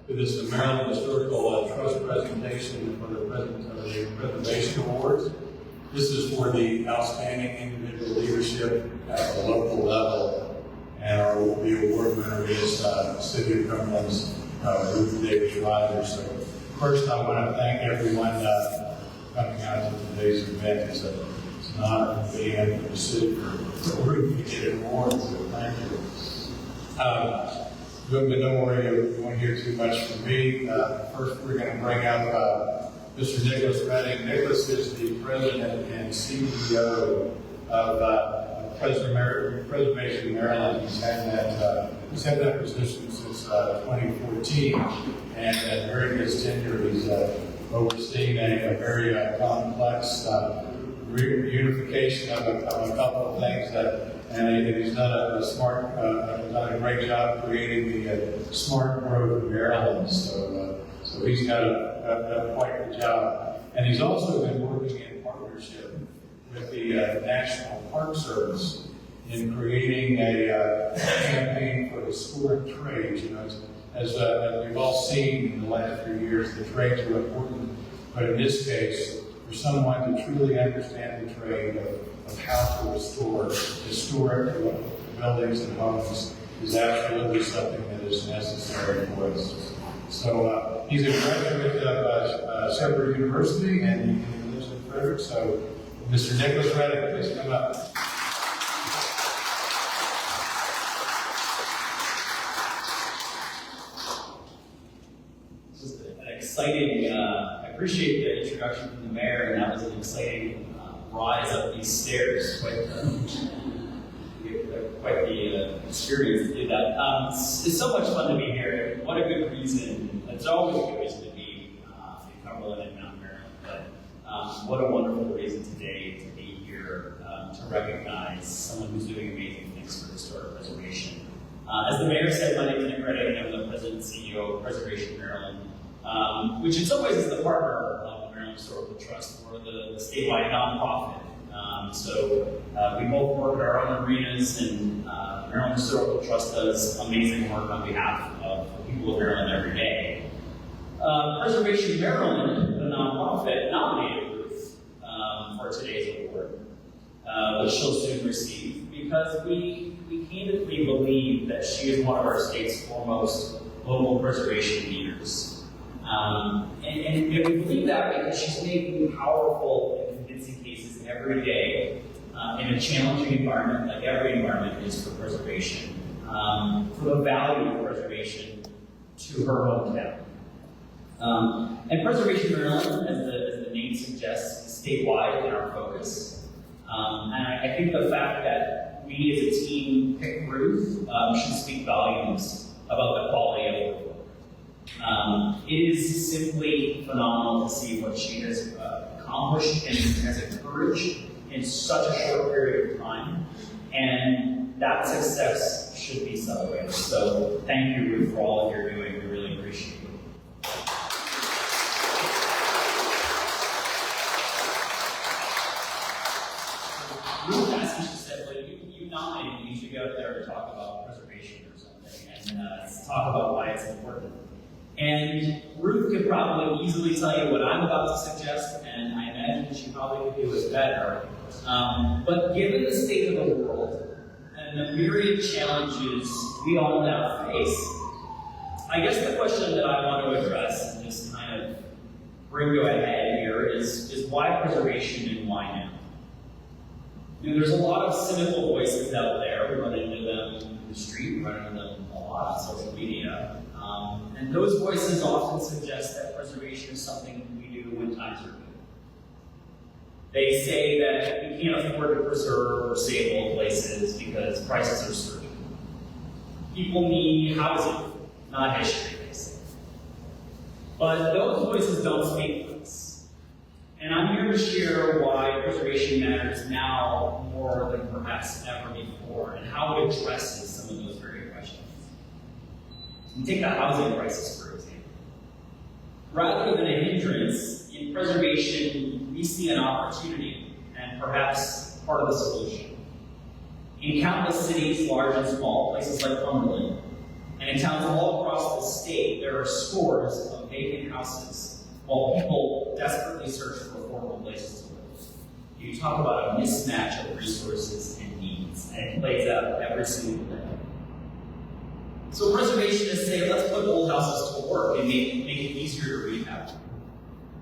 to this Maryland Historical Trust presentation for the Preservation Awards. This is for the outstanding individual leadership at the local level, and the award winner is City of Cumberland's Ruth Davis-Rogers. So first, I want to thank everyone coming out to today's event. It's an honor to be in the city for Ruth to get an award, so thank you. But don't worry, you won't hear too much from me. First, we're going to bring up Mr. Nicholas Redding. Nicholas is the president and CEO of Preservation Maryland. He's had that position since 2014, and during his tenure, he's overseeing a very complex reunification of a couple of things and he's done a great job creating the smart growth of Maryland. So he's done quite the job. And he's also been working in partnership with the National Park Service in creating a campaign for historic trades. You know, as we've all seen in the last few years, the trades are important, but in this case, for someone to truly understand the trade of how to restore historic buildings and homes is absolutely something that is necessary for us. So he's a graduate of Shepherd University, and he lives in Frederick. So Mr. Nicholas Redding, please come up. This is an exciting, I appreciate the introduction from the mayor, and that was an exciting rise up these stairs. Quite the experience to do that. It's so much fun to be here. What a good reason. It's always a good reason to be in Cumberland and Mount Maryland. But what a wonderful reason today to be here to recognize someone who's doing amazing things for historic preservation. As the mayor said, my name is Nick Redding, and I'm the president and CEO of Preservation Maryland, which in some ways is the partner of the Maryland Historical Trust. We're the statewide nonprofit. So we both work at our own arenas, and Maryland Historical Trust does amazing work on behalf of the people of Maryland every day. Preservation Maryland, the nonprofit, nominated Ruth for today's award, which she'll soon receive, because we candidly believe that she is one of our state's foremost local preservation leaders. And we believe that because she's making powerful and convincing cases every day in a challenging environment, like every environment is for preservation, for the value of preservation to her hometown. And Preservation Maryland, as the name suggests, is statewide in our focus. And I think the fact that we as a team picked Ruth should speak volumes about the quality of her work. It is simply phenomenal to see what she has accomplished and has encouraged in such a short period of time, and that success should be celebrated. So thank you, Ruth, for all that you're doing. We really appreciate it. Ruth asked me, she said, well, you nominated me, you should go out there and talk about preservation or something, and talk about why it's important. And Ruth could probably easily tell you what I'm about to suggest, and I imagine she probably could do it better. But given the state of the world and the myriad challenges we all now face, I guess the question that I want to address and just kind of bring to a head here is why preservation and why now? You know, there's a lot of cynical voices out there. We run into them in the street, we run into them a lot on social media. And those voices often suggest that preservation is something we do when times are good. They say that we can't afford to preserve or save old places because prices are surging. People need housing, not history, they say. But those voices don't speak for us. And I'm here to share why preservation matters now more than perhaps ever before, and how it addresses some of those very questions. We take the housing crisis, for example. Rather than a hindrance, in preservation, we see an opportunity and perhaps part of the solution. In countless cities, large and small, places like Cumberland, and In towns all across the state, there are scores of vacant houses while people desperately search for affordable places to live. You talk about a mismatch of resources and needs, and it plays out every single day. So preservationists say, let's put old houses to work and make it easier to rehab.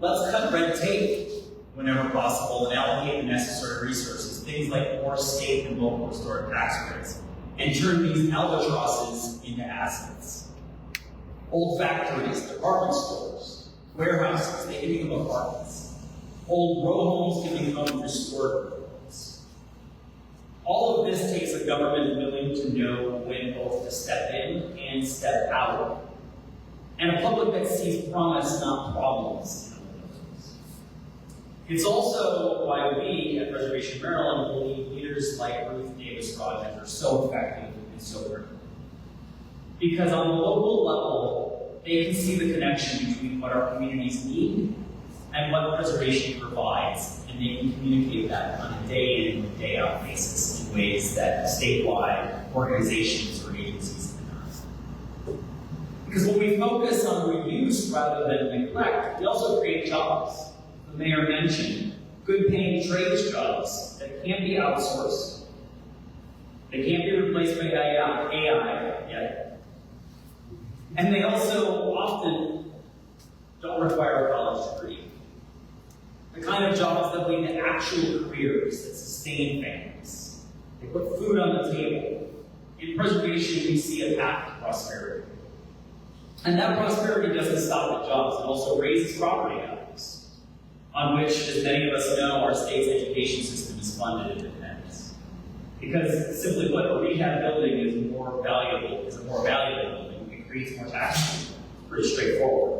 Let's cut red tape whenever possible and allocate the necessary resources, things like more state and local historic tax credits, and turn these albatrosses into assets. Old factories, department stores, warehouses, they can become apartments. Old row homes can become restored buildings. All of this takes a government willing to know when both to step in and step out. And a public that sees promise, not problems. It's also why we at Preservation Maryland believe leaders like Ruth Davis-Rogers are so effective and so critical. Because on the local level, they can see the connection between what our communities need and what preservation provides, and they can communicate that on a day-in, day-out basis in ways that statewide organizations or agencies cannot. Because when we focus on reuse rather than neglect, we also create jobs. The mayor mentioned good-paying trades jobs that can't be outsourced. They can't be replaced by AI yet. And they also often don't require a college degree. The kind of jobs that lead to actual careers that sustain families. They put food on the table. In preservation, we see a path to prosperity. And that prosperity doesn't stop at jobs. It also raises property values, on which, as many of us know, our state's education system is funded and depends. Because simply put, a rehab building is a more valuable building. It creates more taxes. Pretty straightforward.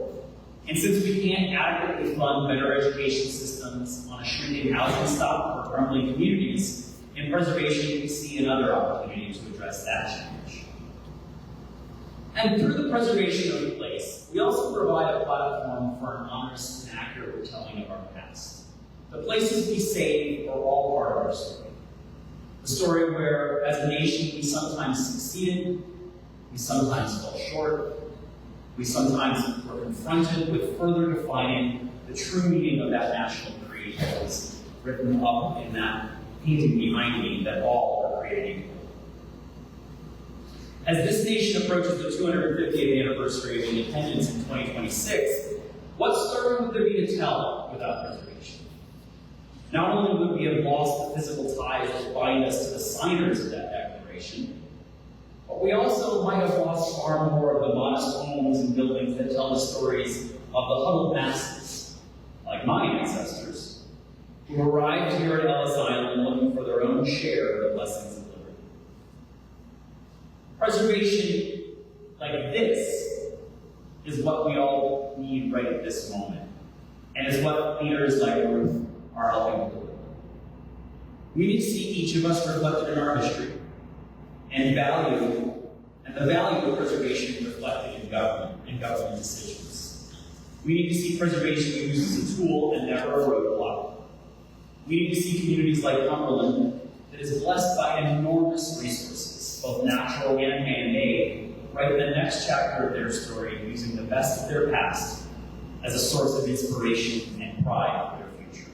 And since we can't adequately fund better education systems on a shrinking housing stock for crumbling communities, in preservation we see another opportunity to address that challenge. And through the preservation of the place, we also provide a platform for an honest and accurate retelling of our past. The places we save are all part of our story. The story where, as a nation, we sometimes succeeded, we sometimes fell short, we sometimes were confronted with further defining the true meaning of that national creed that was written up in that painting behind me, that all are created equal. As this nation approaches the 250th anniversary of independence in 2026, what story would there be to tell without preservation? Not only would we have lost the physical ties that bind us to the signers of that declaration, but we also might have lost far more of the modest homes and buildings that tell the stories of the huddled masses, like my ancestors, who arrived here at Ellis Island looking for their own share of the blessings of liberty. Preservation like this is what we all need right at this moment, and is what leaders like Ruth are helping to do. We need to see each of us reflected in our history, and the value of preservation reflected in government decisions. We need to see preservation used as a tool and never a roadblock. We need to see communities like Cumberland that is blessed by enormous resources, both natural and man-made, write the next chapter of their story using the best of their past as a source of inspiration and pride for their future.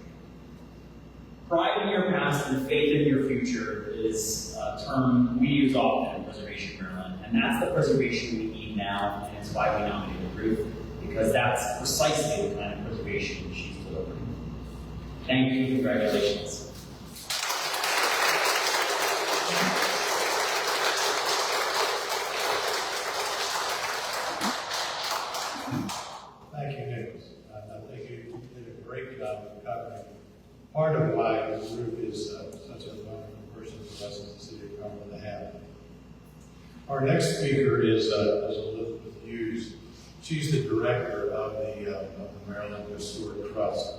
Pride in your past and faith in your future is a term we use often in Preservation Maryland, and that's the preservation we need now, and it's why we nominated Ruth, because that's precisely the kind of preservation she's delivering. Thank you, congratulations. Thank you, Nicholas. I think you did a great job of covering part of why Ruth is such a wonderful person for us in the city of Cumberland to have. Our next speaker is Elizabeth Hughes. She's the director of the Maryland Historic Trust.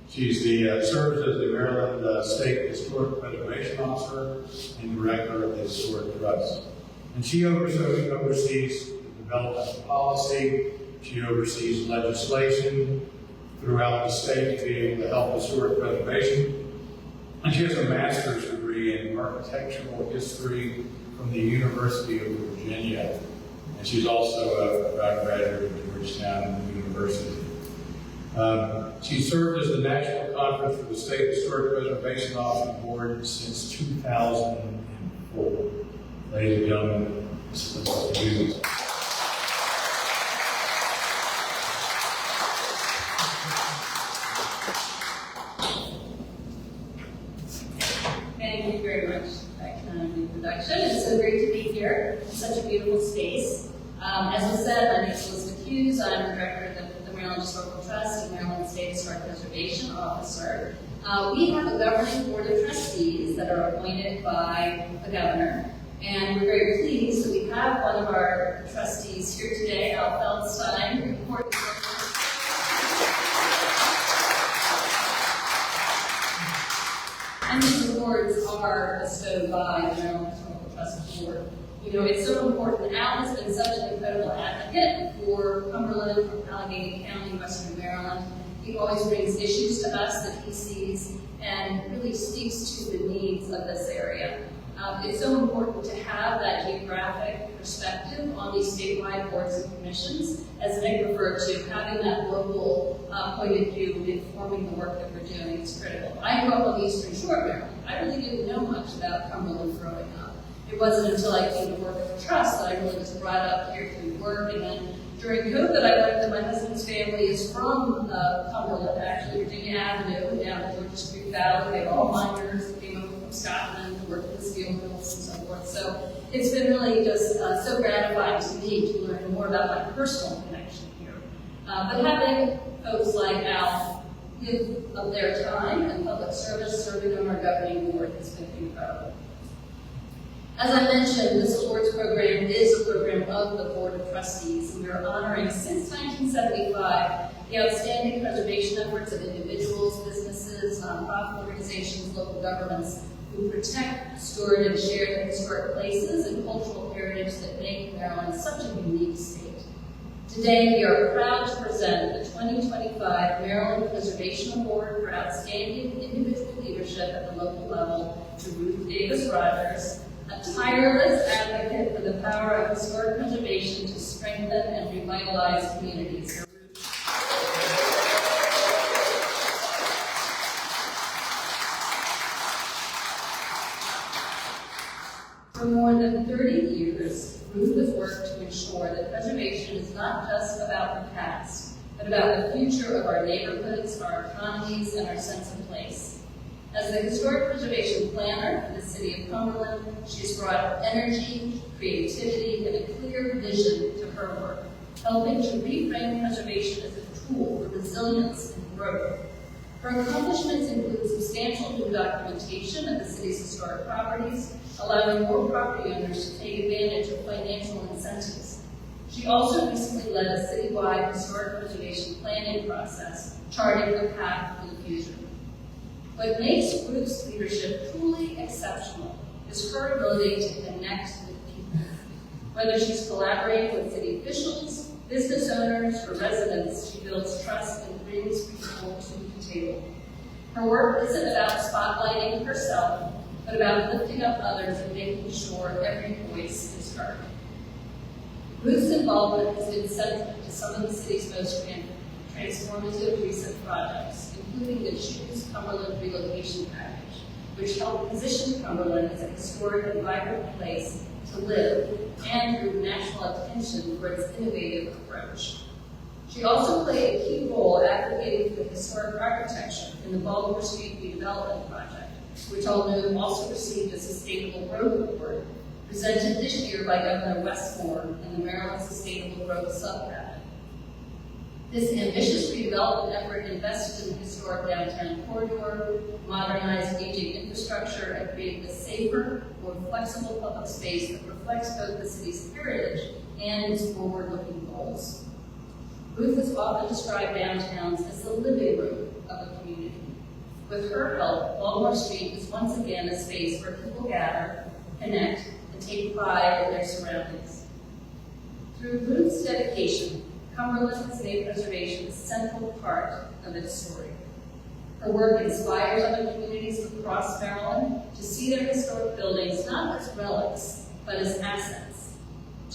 She serves as the Maryland State Historic Preservation Officer and director of the Historic Trust. And she oversees the development of policy. She oversees legislation throughout the state to be able to help historic preservation. And she has a master's degree in architectural history from the University of Virginia. and she's also a graduate of Georgetown University. She served as the National Conference for the State Historic Preservation Office Board since 2004. Ladies and gentlemen, this is what we do. Thank you very much for that kind of introduction. It's so great to be here in such a beautiful space. As was said, my name is Elizabeth Hughes. I'm the director of the Maryland Historical Trust and Maryland State Historic Preservation Officer. We have a governing board of trustees that are appointed by the governor. And we're very pleased that we have one of our trustees here today, Al Feldstein. And these awards are bestowed by the Maryland Historical Trust Board. You know, it's so important. Al has been such an incredible advocate for Cumberland, for Allegany County, Western Maryland. He always brings issues to us that he sees and really speaks to the needs of this area. It's so important to have that geographic perspective on these statewide boards and commissions, as Nick referred to, having that local point of view informing the work that we're doing is critical. I grew up on the Eastern Shore of Maryland. I really didn't know much about Cumberland growing up. It wasn't until I came to work at the trust that I really was brought up here through work, and then during COVID, I learned that my husband's family is from Cumberland, actually, Virginia Avenue, down at Georgia Street Valley. They're all miners that came over from Scotland to work in the steel mills and so forth. So it's been really just so gratifying to me to learn more about my personal connection here. But having folks like Al give of their time and public service serving on our governing board has been incredible. As I mentioned, this awards program is a program of the Board of Trustees, and we are honoring, since 1975, the outstanding preservation efforts of individuals, businesses, nonprofit organizations, local governments who protect, steward, and share the historic places and cultural heritage that make Maryland such a unique state. Today, we are proud to present the 2025 Maryland Preservation Award for Outstanding Individual Leadership at the local level to Ruth Davis-Rogers, a tireless advocate for the power of historic preservation to strengthen and revitalize communities. For more than 30 years, Ruth has worked to ensure that preservation is not just about the past, but about the future of our neighborhoods, our economies, and our sense of place. As the historic preservation planner for the city of Cumberland, she's brought energy, creativity, and a clear vision to her work, helping to reframe preservation as a tool for resilience and growth. Her accomplishments include substantial new documentation of the city's historic properties, allowing more property owners to take advantage of financial incentives. She also recently led a citywide historic preservation planning process, charting the path for the future. What makes Ruth's leadership truly exceptional is her ability to connect with people. Whether she's collaborating with city officials, business owners, or residents, she builds trust and brings people to the table. Her work isn't about spotlighting herself, but about lifting up others and making sure every voice is heard. Ruth's involvement has been central to some of the city's most transformative recent projects, including the Cumberland Relocation package, which helped position Cumberland as a historic and vibrant place to live and drew national attention for its innovative approach. She also played a key role advocating for historic architecture in the Baltimore Street Redevelopment Project, which all know also received a Sustainable Growth Award, presented this year by Governor Westmore and the Maryland Sustainable Growth Subcabinet. This ambitious redevelopment effort invested in the historic downtown corridor, modernized aging infrastructure, and created a safer, more flexible public space that reflects both the city's heritage and its forward-looking goals. Ruth has often described downtowns as the living room of a community. With her help, Baltimore Street is once again a space where people gather, connect, and take pride in their surroundings. Through Ruth's dedication, Cumberland has made preservation a central part of its story. Her work inspires other communities across Maryland to see their historic buildings not as relics, but as assets,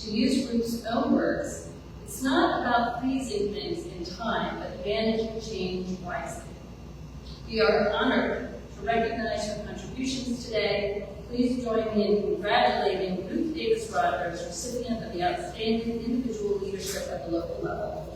To use Ruth's own words, it's not about freezing things in time, but managing change wisely. We are honored to recognize her contributions today. Please join me in congratulating Ruth Davis-Rogers, recipient of the Outstanding Individual Leadership at the local level.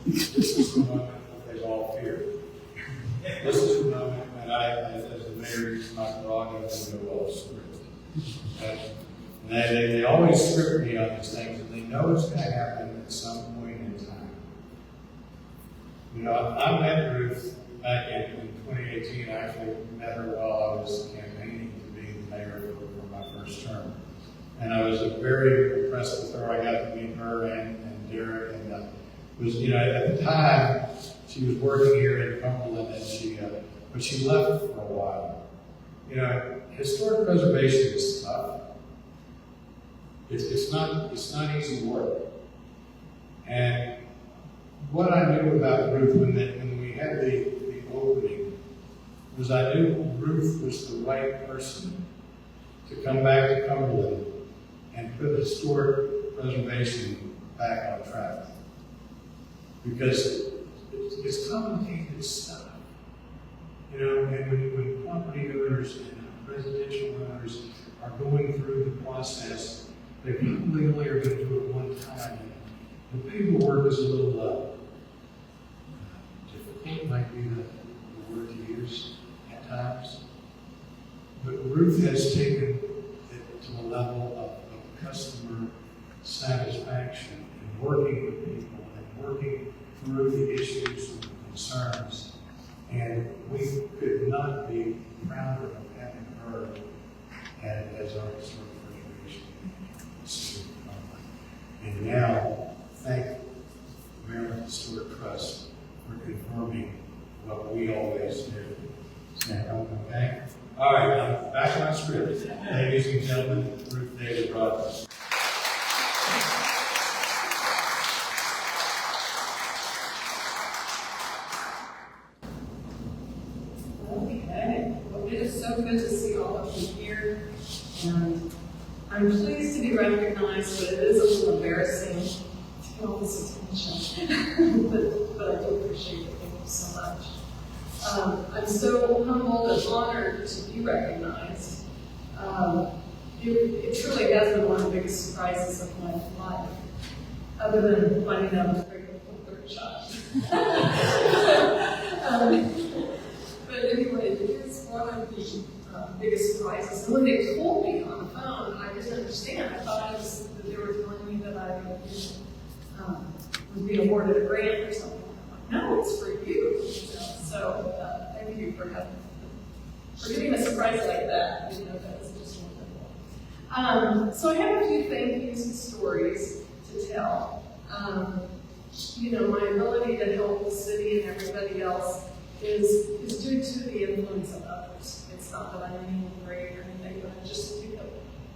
This is the moment that they all fear. This is the moment when I, as a mayor, use my prerogative to go well script. And they always script me on these things, and they know it's going to happen at some point in time. You know, I met Ruth back in 2018. I actually met her while I was campaigning to be the mayor for my first term. And I was very impressed with her. I got to meet her and Derek, and was, you know, at the time she was working here in Cumberland, and but she left for a while. You know, historic preservation is tough. It's not easy work. And what I knew about Ruth when we had the opening was I knew Ruth was the right person to come back to Cumberland and put historic preservation back on track. Because it's complicated stuff. You know, and when property owners and residential owners are going through the process, they probably only are going to do it one time. The paperwork is a little difficult, might be the word to use at times. But Ruth has taken it to a level of customer satisfaction and working with people and working through the issues and concerns. And we could not be prouder of having her as our historic preservation manager. And now, thank the Maryland Historic Trust for confirming what we always knew. Okay? All right, now back to my script. Ladies and gentlemen, Ruth Davis-Rogers. Okay, well, it is so good to see all of you here, and I'm pleased to be recognized, but it is a little embarrassing to get all this attention, but I do appreciate it. Thank you so much. I'm so humbled and honored to be recognized. It truly has been one of the biggest surprises of my life, other than finding out I was pregnant with the third child. But anyway, it is one of the biggest surprises. And when they told me on the phone, I didn't understand. I thought it was that they were telling me that I was being awarded a grant or something. I'm like, no, it's for you. So thank you for giving a surprise like that. You know, that was just wonderful. So I have a few thank yous and stories to tell. You know, my ability to help the city and everybody else is due to the influence of others. It's not that I'm anyone great or anything, but I just pick up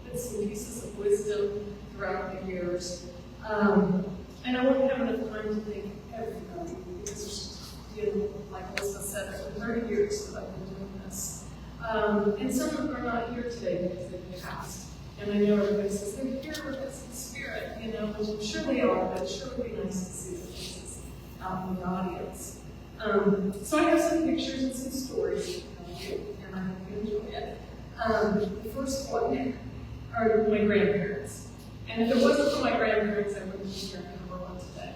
bits and pieces of wisdom throughout the years. And I won't have enough time to thank everybody because, you know, like Elizabeth said, it's been 30 years that I've been doing this. And some of them are not here today because they've passed. And I know everybody says they're here with us in spirit, you know, which I'm sure they are, but it sure would be nice to see the faces out in the audience. So I have some pictures and some stories, and I hope you enjoy it. The first one are my grandparents. And if it wasn't for my grandparents, I wouldn't be here in Cumberland today.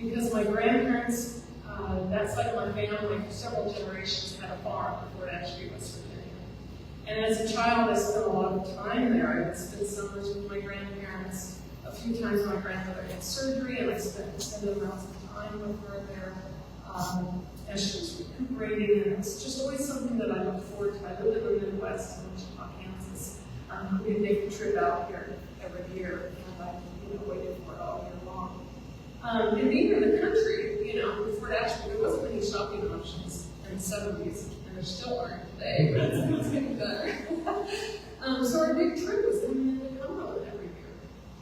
Because my grandparents, that side of my family, for several generations, had a farm before it actually was Virginia. And as a child, I spent a lot of time there. I would spend summers with my grandparents. A few times my grandmother had surgery, and I spent extended amounts of time with her there. as she was recuperating, and it's just always something that I look forward to. I live in the Midwest in Wichita, Kansas. We make the trip out here every year, and I waited for it all year long. And being in the country, before actually there wasn't many shopping options in the 70s, and there still aren't today, but it's getting better. So our big trip was coming into Cumberland every year,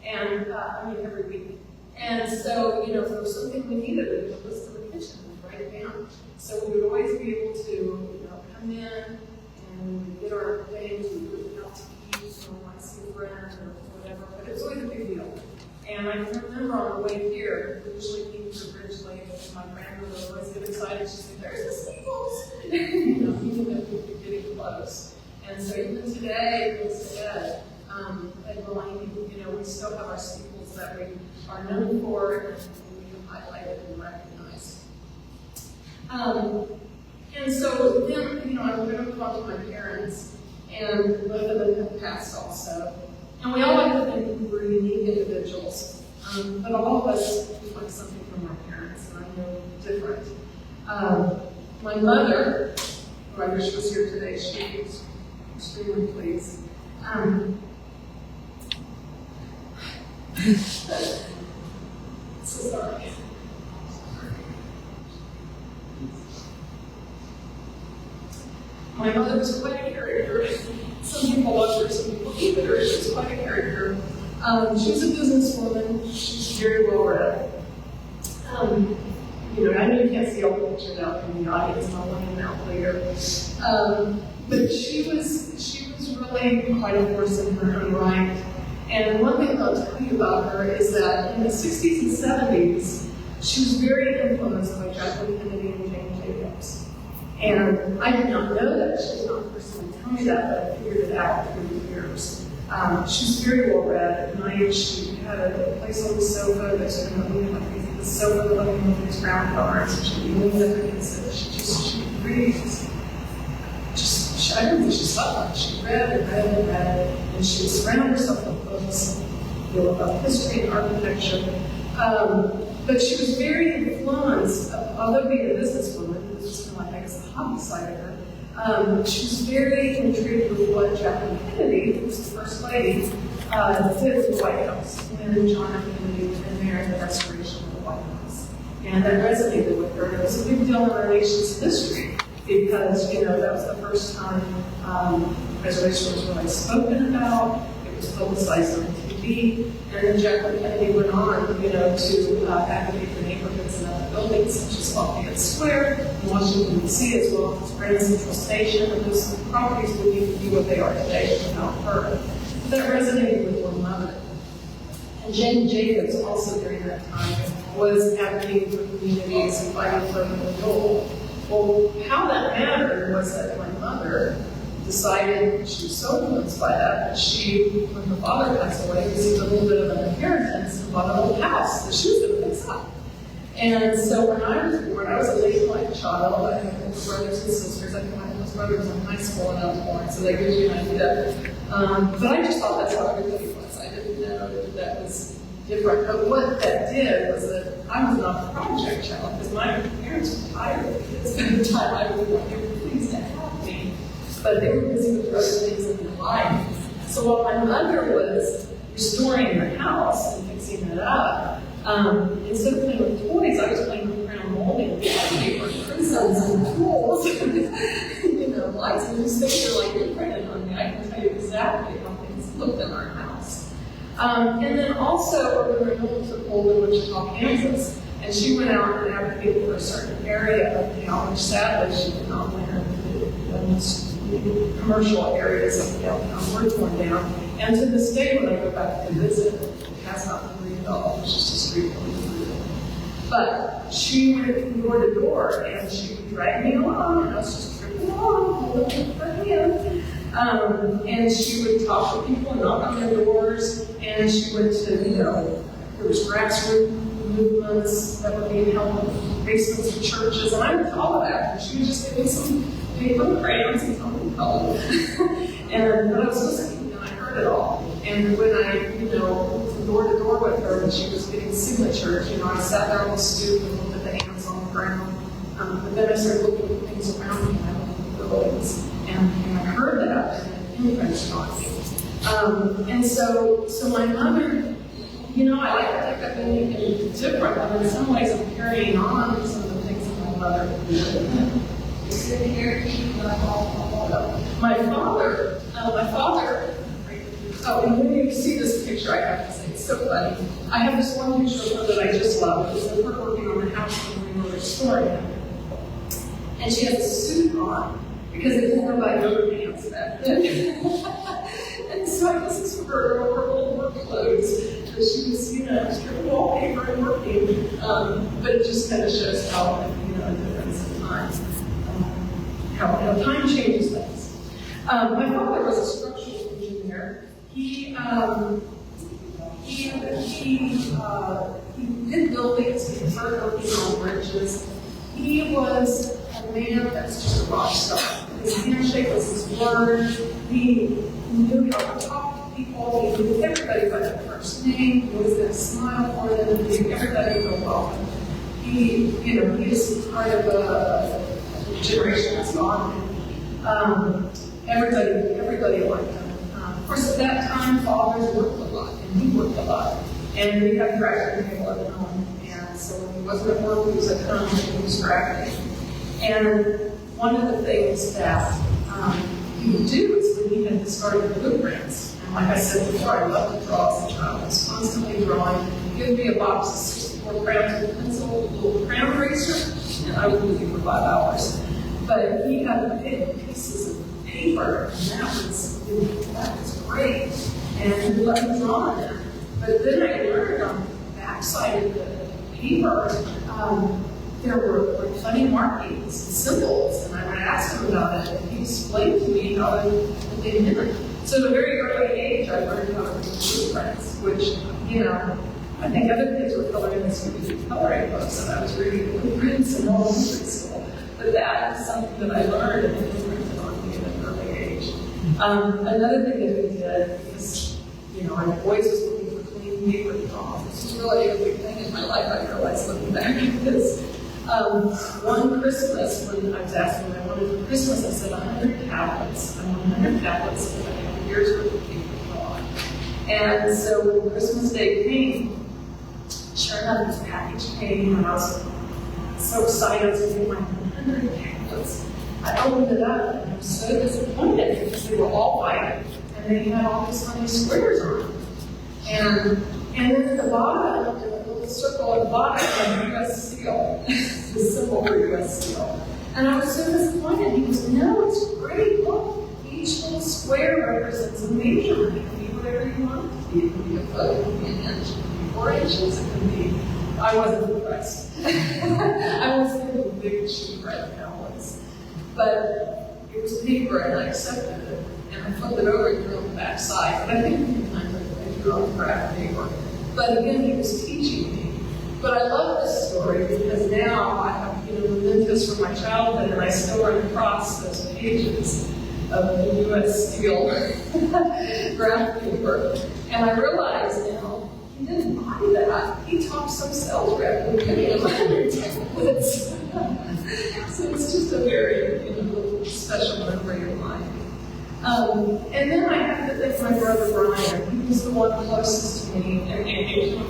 and every week. And so, if there was something we needed, we would list in the kitchen and write it down. So we would always be able to, come in and we'd get our things, we would go out to eat, like see a friend or whatever, but it was always a big deal. And I can remember on the way here, we usually came to the bridge lake, and my grandmother would always get excited. She'd say, "There's the steeples!" Even if we were getting close. And so even today, instead, at Allegany, we still have our steeples that we are known for, and we can highlight it and recognize. And so then, I'm going to talk to my parents, and both of them have passed also. And we all like to think we were unique individuals, but all of us reflect something from our parents, and I know different. My mother, who I wish was here today, she was extremely pleased. So sorry. My mother was quite a character. Some people love her, some people hated her. She was quite a character. She was a businesswoman. She was very well read. I know you can't see all the pictures out in the audience, and I'll lay them out later. But she was really quite a force in her own right. And one thing I'll tell you about her is that in the 60s and 70s, she was very influenced by Jacqueline Kennedy and Jane Jacobs. And I did not know that. She did not personally tell me that, but I figured it out through the years. She was very well read. At night, she had a place on the sofa that's going to look like the sofa looking with these round arms, and she'd be leaning up against it. She would read. I don't think she slept. She read and read and read, and she would surround herself with books, about history and architecture. But she was very influenced, although being a businesswoman, this was kind of like, I guess, the hobby side of her. She was very intrigued with what Jacqueline Kennedy, who was the first lady, did with the White House. When John F. Kennedy was in there in the restoration of the White House. And that resonated with her. It was a big deal in our nation's history, because, that was the first time reservation was really spoken about. It was publicized on TV. And then Jacqueline Kennedy went on, to advocate for neighborhoods and other buildings, such as Lafayette Square, in Washington, D.C., as well as Grand Central Station. And those properties wouldn't even be what they are today without her. That resonated with one mother. And Jane Jacobs, also during that time, was advocating for communities and fighting for the goal. Well, how that mattered was that my mother decided, she was so influenced by that she, when her father passed away, received a little bit of an inheritance and bought a little house that she was going to fix up. And so when I was born, I was a late life child. I had brothers and sisters. I think my husband's brother was in high school when I was born, so that gives you an idea. But I just thought that's how everybody was. I didn't know that was different. But what that did was that I was not a project child, because my parents were tired of the kids. At the time, I really wanted them pleased to have me, but they were busy with other things in their life. So while my mother was restoring the house and fixing it up, instead of playing with toys, I was playing with crown molding, paper, prisms, and tools. Lights and these things are like imprinted on me. I can tell you exactly how things looked in our house. And then also, Urban Renewal took hold in Wichita, Kansas, and she went out and advocated for a certain area of town, which sadly she did not win. The commercial areas of downtown were torn down. And to this day, when I go back to visit, it has not been redeveloped. It's just a street going through. But she went from door to door, and she would drag me along, and I was just tripping along, holding her hand. And she would talk to people and knock on their doors, and she went to, there was grassroots movements that were being held in the basements of churches, and I went to all of that. And she would just give me some paper crayons and tell me color. But I was listening, and I heard it all. And when I, went from door to door with her, and she was getting signatures, I sat there on the stoop and looked at the hands on the ground, But then I started looking at things around me, and I looked at the buildings, and I heard that, and it imprinted on me. And so my mother, you know, I like to think I've been different, but in some ways I'm carrying on some of the things that my mother did. My father, oh, and when you see this picture, I have to say, it's so funny. I have this one picture of her that I just love. It's of her working on the house when we were restoring it. And she has a suit on, because they didn't have like yoga pants back then. And so I guess it's her old work clothes. That she was, you know, stripping wallpaper and working. But it just kind of shows how, you know, a difference in time. How time changes things. My father was a structural engineer. He did buildings, he started working on bridges. He was a man that's just a rock star. His handshake was his word. He knew how to talk to people. He knew everybody by their first name. He was going to smile for them. He knew everybody real well. He is part of a generation that's gone. Everybody liked him. Of course, at that time, fathers worked a lot, and he worked a lot. And we had drafting table at home, and so when he wasn't at work, he was at home and he was drafting. And one of the things that he would do is when he had discarded blueprints, and like I said before, I loved to draw as a child. I was constantly drawing. He'd give me a box of 64 crayons and a pencil, a little crayon eraser, and I would do it for 5 hours. But he had big pieces of paper, and that was great. And he let me draw on them. But then I learned on the backside of the paper, there were funny markings and symbols, and I would ask him about it, and he explained to me what they meant. So at a very early age, I learned how to read blueprints, which, you know, I think other kids were coloring this with coloring books, and I was reading blueprints and all elementary school. But that is something that I learned and it imprinted on me at an early age. Another thing that we did is, you know, I always was looking for clean paper to draw. This is really a big thing in my life, I realized looking back at this. One Christmas, when I was asked what I wanted for Christmas, I said 100 tablets. I want 100 tablets and I have a year's worth of paper to draw on. And so when Christmas Day came, sure enough, this package came, and I was so excited to get my 100 tablets. I opened it up, and I was so disappointed because they were all white, and they had all these funny squares on them. And then at the bottom, in a little circle at the bottom, had U.S. Steel, the symbol for U.S. Steel. And I was so disappointed. He goes, no, it's great. Look, each little square represents a measurement. It can be whatever you want it to be. It can be a foot, it can be an inch, it can be 4 inches, it can be. I wasn't impressed. I was thinking of a big sheet right now once. But it was paper, and I accepted it. And I flipped it over and drew on the back side. But I think a few times I drew on the graph paper. But again, he was teaching me. But I love this story because now I have, you know, mementos from my childhood, and I still run across those pages of the U.S. Steel graph paper. And I realize now, he didn't buy that. He taught some sales rep who gave me 100 templates. So it's just a very, you know, special memory of mine. And then I have to thank my brother Brian. He was the one closest to me and he was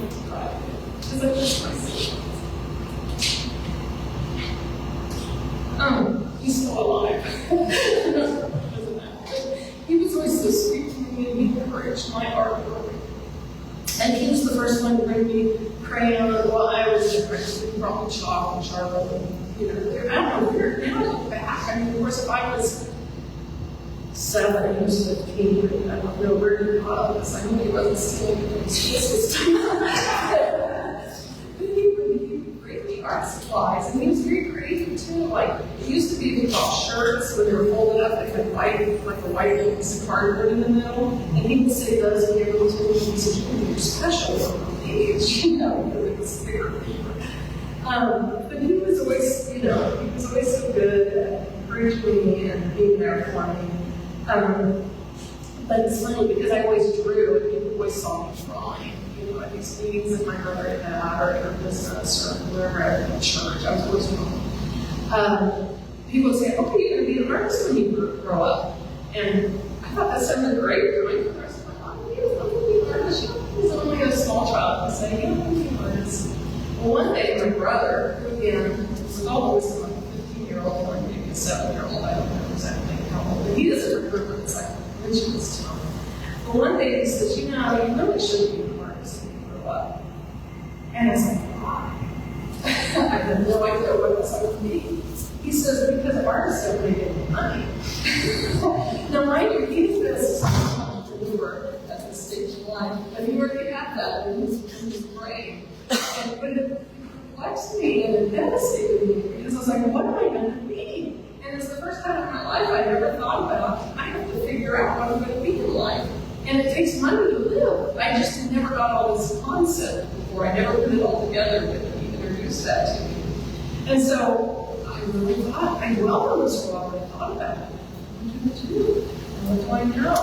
because I just my sister. He's still alive. He was always so sweet to me, and he encouraged my hard work. And he was the first one to bring me crayon. Well, I was different. He brought me chalk and charcoal. And, you know, I don't know, weird. Now I look back. I mean, of course, if I was 7, he was 15. I don't know where he caught up this. I knew he wasn't stealing things. But he would bring me art supplies, and he was very creative too. Like, it used to be we bought shirts when they were folded up, they had white, like a white piece of cardboard in the middle, and he would say those and give them to me. He said, "You can do special on page," you know, it was bigger paper. But he was always, you know, he was always so good at encouraging me and being there for me. But it's funny because I always drew, and people always saw me drawing. You know, at these meetings that my brother had, or at her business, or wherever at church, I was always drawing. people would say, "Oh, you're going to be an artist when you grow up." And I thought that sounded great. Going for the rest of my life, I'm going to be an artist. He's only a small child. I say, "Yeah, I'm going to be an artist." Well, one day, my brother, who again was always like a 15-year-old or maybe a 7-year-old, I don't know exactly how old, but he doesn't remember exactly when she was to him. But one day he says, "You know, you really should be an artist when you grow up." And I was like, "Why?" I had no idea what else I would be. He says, "Because artists don't make any money." Now, mind you, he was an entrepreneur at this stage in life, and he already had that in his brain. But it perplexed me and it devastated me because I was like, what am I going to be? And it's the first time in my life I never thought about, I have to figure out what I'm going to be in life. And it takes money to live. I just never got all this concept before. I never put it all together when he introduced that to me. And so I really thought, I was wrong. I thought about it. What do I do? And what do I know?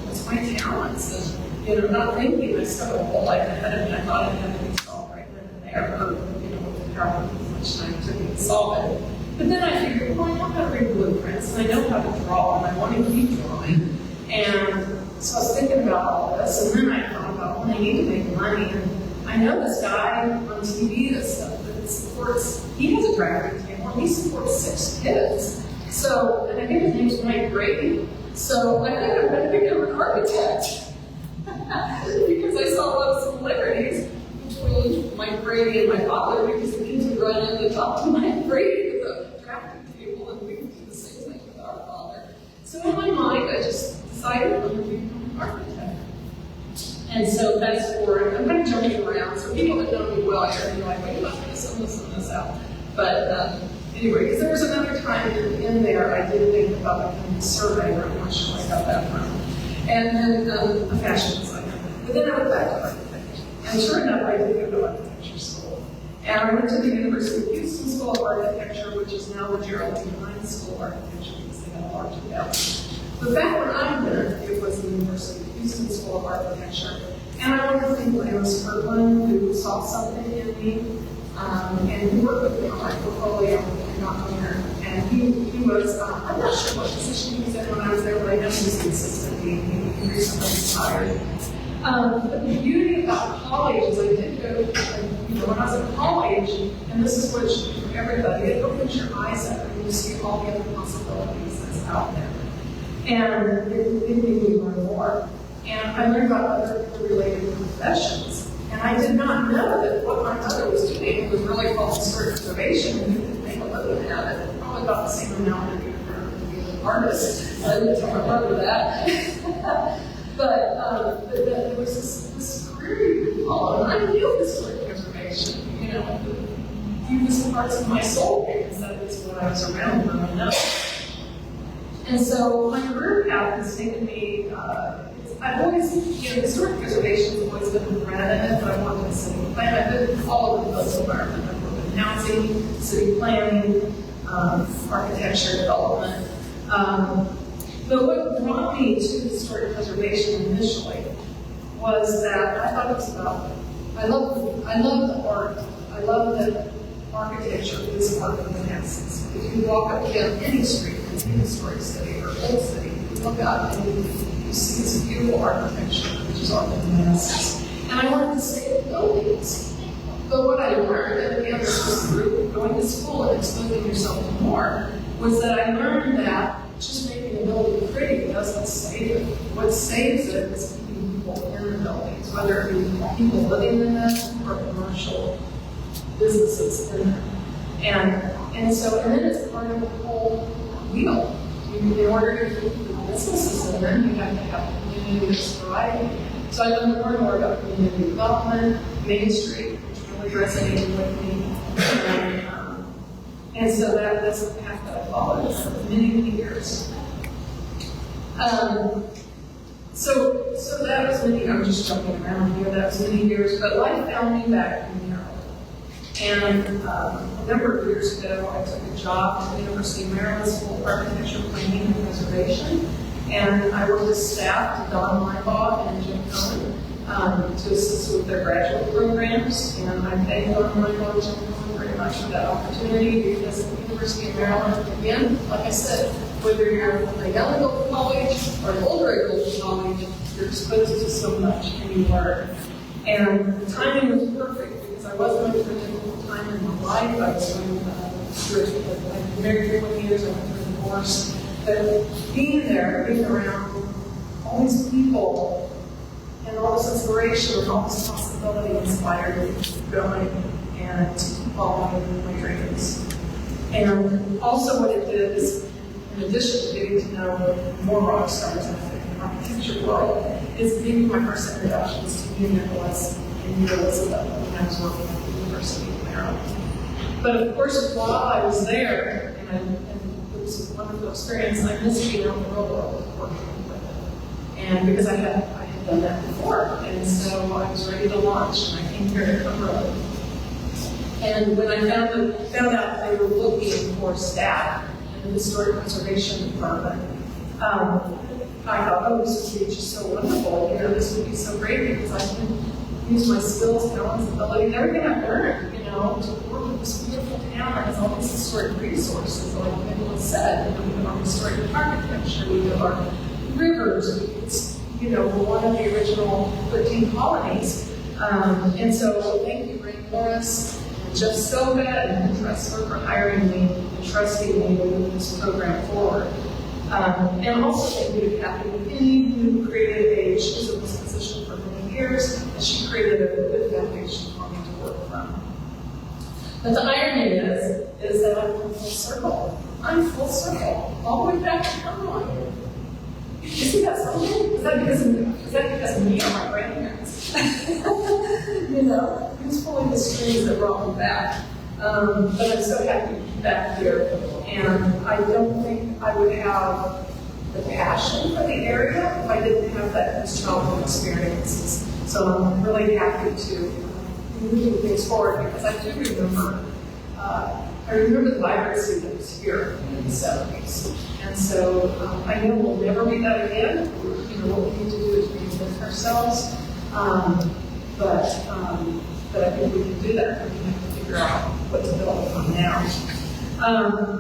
What's my talents? And, not thinking I still have a whole life ahead of me. I thought it had to be solved right then and there. Or, with the how much time it took me to solve it. But then I figured, well, I know how to read blueprints, and I know how to draw, and I want to keep drawing. And so I was thinking about all this, and then I thought about, well, I need to make money. And I know this guy on TV that supports, he has a drafting table, and he supports 6 kids. So, and I think his name's Mike Brady. So I think I'm going to become an architect. Because I saw a lot of similarities between Mike Brady and my father, because the kids would run in the top of Mike Brady with a drafting table, and we would do the same thing with our father. So in my mind, I just decided I'm going to become an architect. And so fast forward, I'm kind of jumping around, so people that know me well, you're like, well, you must have some of this out. But anyway, because there was another time in there, I did think about becoming a surveyor. I'm not sure where I got that from. And then a fashion designer. But then I went back to architecture. And sure enough, I did go to architecture school. And I went to the University of Houston School of Architecture, which is now the Geraldine Hines School of Architecture, because they got large together. But back when I went, it was the University of Houston School of Architecture. And I want to thank Lance Kirkland, who saw something in me, and he worked with me on my portfolio and got me there. And he was, I'm not sure what position he was in when I was there, but I know he was consistent. He recently retired. But the beauty about college is I did go, when I was in college, and this is what it should be for everybody, it opens your eyes up and you see all the other possibilities that's out there. And it made me learn more. And I learned about other related professions. And I did not know that what my mother was doing was really called historic preservation, and you could make a living at it. Probably about the same amount that you could to be an artist. I didn't tell my mother that. But there was this career you could follow, and I knew historic preservation, the deepest parts of my soul, because that is what I was around growing up. And so my career path has taken me, I've always, historic preservation has always been a thread in it, but I wanted to city plan. I've been all over the built environment. I've worked in housing, city planning, architecture, development. But what brought me to historic preservation initially was that I thought it was about, I love the art. I love that architecture is art of the masses. If you walk up down any street in any historic city or old city, you look out and you see this beautiful architecture, which is art of the masses. And I wanted to save buildings. But what I learned, and again, this was through going to school and exposing yourself to more, was that I learned that just making a building pretty doesn't save it. What saves it is keeping people in the buildings, whether it be people living in them or commercial businesses in them. And then it's part of the whole wheel. In order to keep the businesses in them, you have to have a community that's thriving. So I learned more and more about community development, Main Street, which really resonated with me. And so that's the path that I followed for many years. So that was I'm just jumping around here, that was many years, but life found me back in Maryland. And a number of years ago, I took a job at the University of Maryland School of Architecture, Planning, and Preservation. And I worked as staff to Don Linebaugh and Jim Cohen to assist with their graduate programs. And I thank Don Linebaugh and Jim Cohen very much much for that opportunity because at the University of Maryland, again, like I said, whether you're a young adult college or an older adult college, you're exposed to so much and you learn. And the timing was perfect because I was going through a difficult time in my life. I was going through, I've been married for 20 years, I went through a divorce. But being there, being around all these people and all this inspiration and all this possibility inspired me to keep going and to keep following my dreams. And also what it did is, in addition to getting to know more rock stars in the architecture world, is giving me my first introductions to New Nicholas and New Elizabeth when I was working at the University of Maryland. But of course, while I was there, and it was a wonderful experience, I missed being out in the real world working with them. And because I had done that before, and so I was ready to launch, and I came here to Cumberland. And when I found out they were looking for staff in the Historic Preservation Department, I thought, oh, this would be just so wonderful. You know, this would be so great because I can use my skills, talents, abilities, everything I've learned, you know, to work with this beautiful town that has all these historic resources. Like Nicholas said, you know, we have our historic architecture, we have our rivers, it's, you know, we're one of the original 13 colonies. And so thank you, Ray Morris, and Jeff Silva, and Tressler for hiring me and trusting me to move this program forward. And also thank you to Kathy McKinney, who created she was in this position for many years, and she created a good foundation for me to work from. But the irony is that I'm full circle. I'm full circle, all the way back to Cumberland. You see that something? Is that because of me or my grandparents? You know, who's pulling the strings that brought me back? But I'm so happy to be back here. And I don't think I would have the passion for the area if I didn't have those childhood experiences. So I'm really happy to be moving things forward because I do remember, I remember the vibrancy that was here in the 70s. And so I know we'll never be that again. You know, what we need to do is reinvent ourselves. But I think we can do that. We have to figure out what to build on now.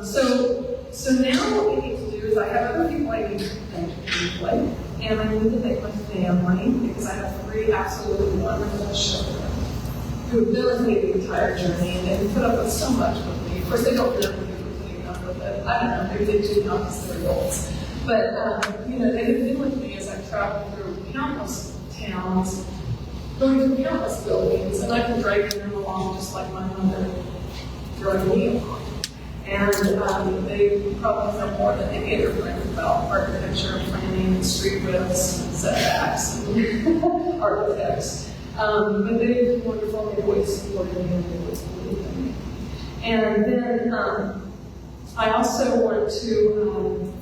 So now what we need to do is I have other people I need to thank briefly, and I need to thank my family because I have 3 absolutely wonderful children who have been with me the entire journey and they've put up with so much with me. Of course, they don't put up with me for putting up with it. I don't know, maybe they do now because they're adults. But, you know, they have been with me as I've traveled through countless towns, going to countless buildings, and I've been dragging them along just like my mother dragged me along. And they probably know more than any other friends about architecture and planning and street widths and setbacks and architects. But they've been wonderful, they've always supported me and they've always believed in me. And then I also want to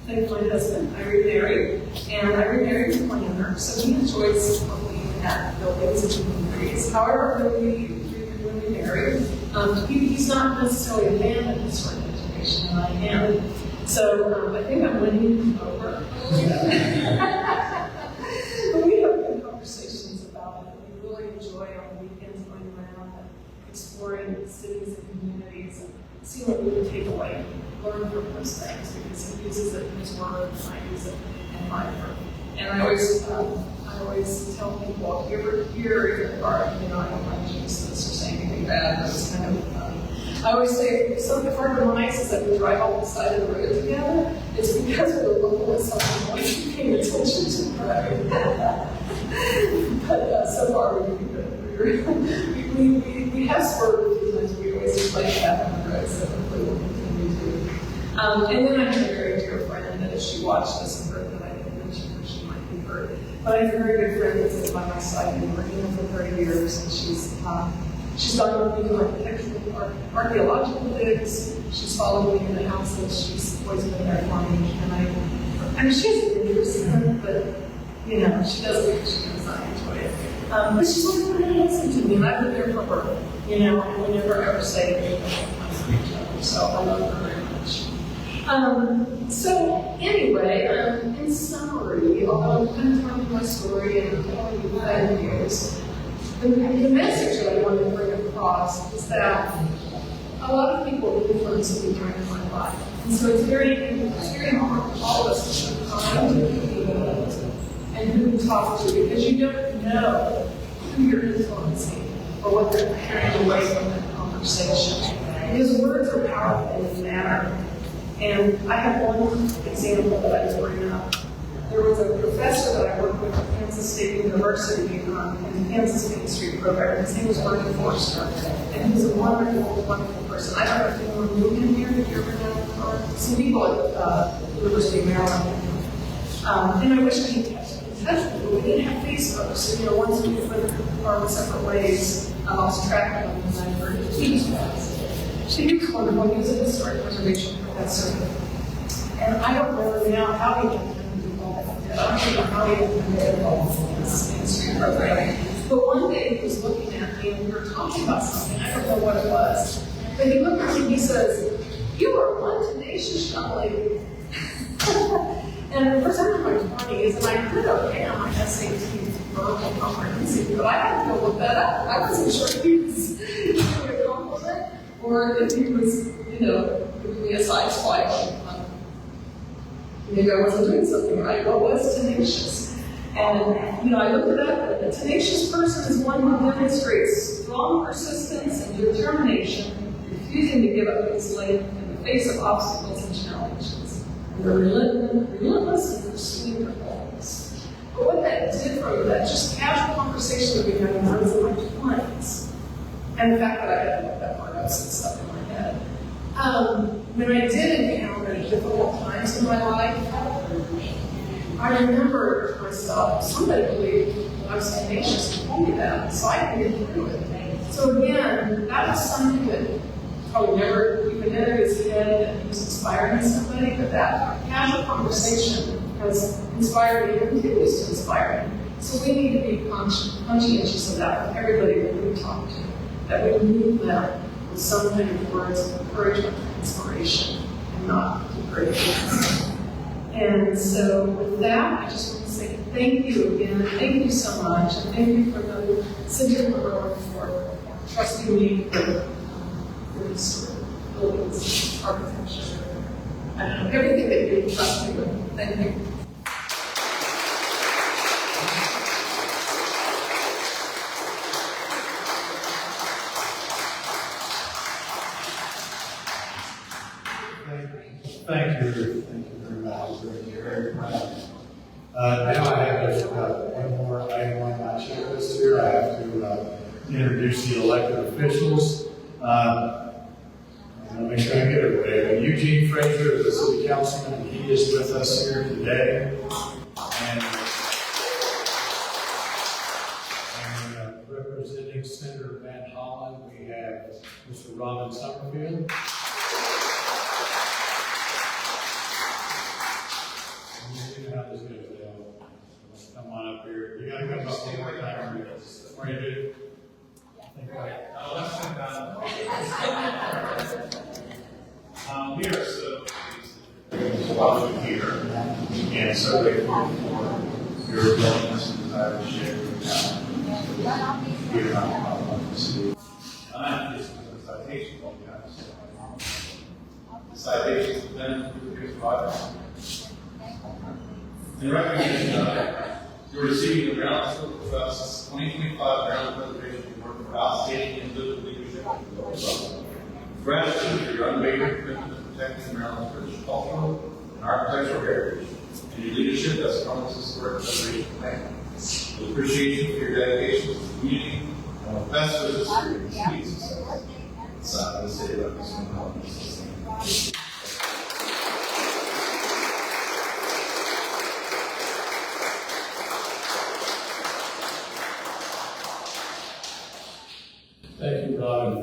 thank my husband. I remarried, and I remarried a planner, so he enjoys looking at buildings and communities. However, when we married, he's not necessarily a fan of historic education, and I am. So I think I'm winning him over. But we have good conversations about it. We really enjoy on weekends going around and exploring cities and communities and seeing what we can take away, learn from those things, because he uses it in his work and I use it in my work. And I always tell people, if you ever hear in the garden, you know, I don't like Jesus or say anything bad, but it's kind of funny. I always say, if our demise is that we drive off the side of the road together, it's because we were looking at something once we paying attention to the road. But so far we've been good. We have spurred a few times, we always just like that on the road, so hopefully we'll continue to. And then I have a very dear friend that if she watched this and heard that I didn't mention her, she might be hurt. But I have a very good friend that's by my side and been working with her for 30 years, and she's gone with me to architectural, archaeological digs. She's followed me in the houses. She's always been there for me. And I mean, she has an interest in it, but, you know, she does it because she knows I enjoy it. But she's always going to listen to me, and I've been there for her, you know, and we never ever say anything for each other. So I love her very much. So anyway, in summary, although I'm kind of telling my story and telling you bad news, the message that I want to bring across is that a lot of people influenced me during my life. And so it's very important for all of us to be kind to people and who we talk to, because you don't know who you're influencing or what they're carrying away from that conversation. Because words are powerful and matter. And I have one example that I was bringing up. There was a professor that I worked with at Kansas State University in the Kansas Main Street program. His name was Bernie Forster. And he was a wonderful, wonderful person. I don't know if anyone knew him here. Did you ever know some people at University of Maryland? And I wish we kept in touch with him. We didn't have Facebook. So, once we went our separate ways, I lost track of him and I heard he was He was wonderful. He was a historic preservation professor. And I don't know now how he got I don't know how he got involved in this industry program. But one day he was looking at me and we were talking about something. I don't know what it was. But he looked at me and he says, "You are one tenacious young lady." And of course, I'm in my 20s and I did okay on my SAT verbal comprehensive, but I had to go look that up. I wasn't sure if he was doing a compliment or if he was, giving me a side swipe. Maybe I wasn't doing something right. What was tenacious? And, I looked it up. A tenacious person is one who demonstrates strong persistence and determination, refusing to give up his life in the face of obstacles and challenges. And they're relentless in pursuing their goals. But what that did for me, that just casual conversation that we had when I was in my 20s, and the fact that I had to look that part up since stuff in my head, when I did encounter difficult times in my life, I remember myself, somebody believed I was tenacious and told me that, so I could get through it. So again, that was something that probably never even entered his head that he was inspiring somebody, but that casual conversation has inspired me and continues to inspire me. So we need to be conscientious of that with everybody that we talk to, that we meet them with some kind of words of encouragement and inspiration, and not encouragement. And so with that, I just want to say thank you again. Thank you so much. And thank you for the Center for trusting me for this buildings, architecture, and everything that you trust me with. Thank you. Thank you, Ruth. Thank you very much. We're very proud. Now I have one more item on my checklist here. I have to introduce the elected officials. I'll make sure I get everybody. Eugene Frazier is the city councilman. He is with us here today. And representing Senator Van Hollen, we have Mr. Robin Summerfield. How this goes, come on up here. You gotta come up one more time. What do you do? We are so welcome here, and so grateful for your willingness and desire to share your talent here on the city. This is a citation for you guys. The citation is then for this project. In recognition of it, you're receiving the Ground Circle Trust's 2025 Ground Preservation Award for outstanding individual leadership. Gratitude for your unwavering commitment to protecting Maryland's rich cultural and architectural heritage and your leadership as Cumberland's historic preservation plan. We appreciate you for your dedication to the community and with best wishes for your continued success inside the city of Cumberland. Thank you, Robin.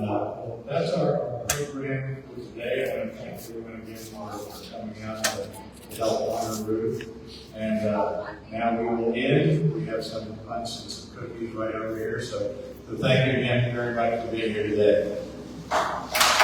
That's our program for today. I want to thank everyone again for coming out to help honor Ruth. And now we will end. We have some punch and some cookies right over here. So thank you again very much for being here today.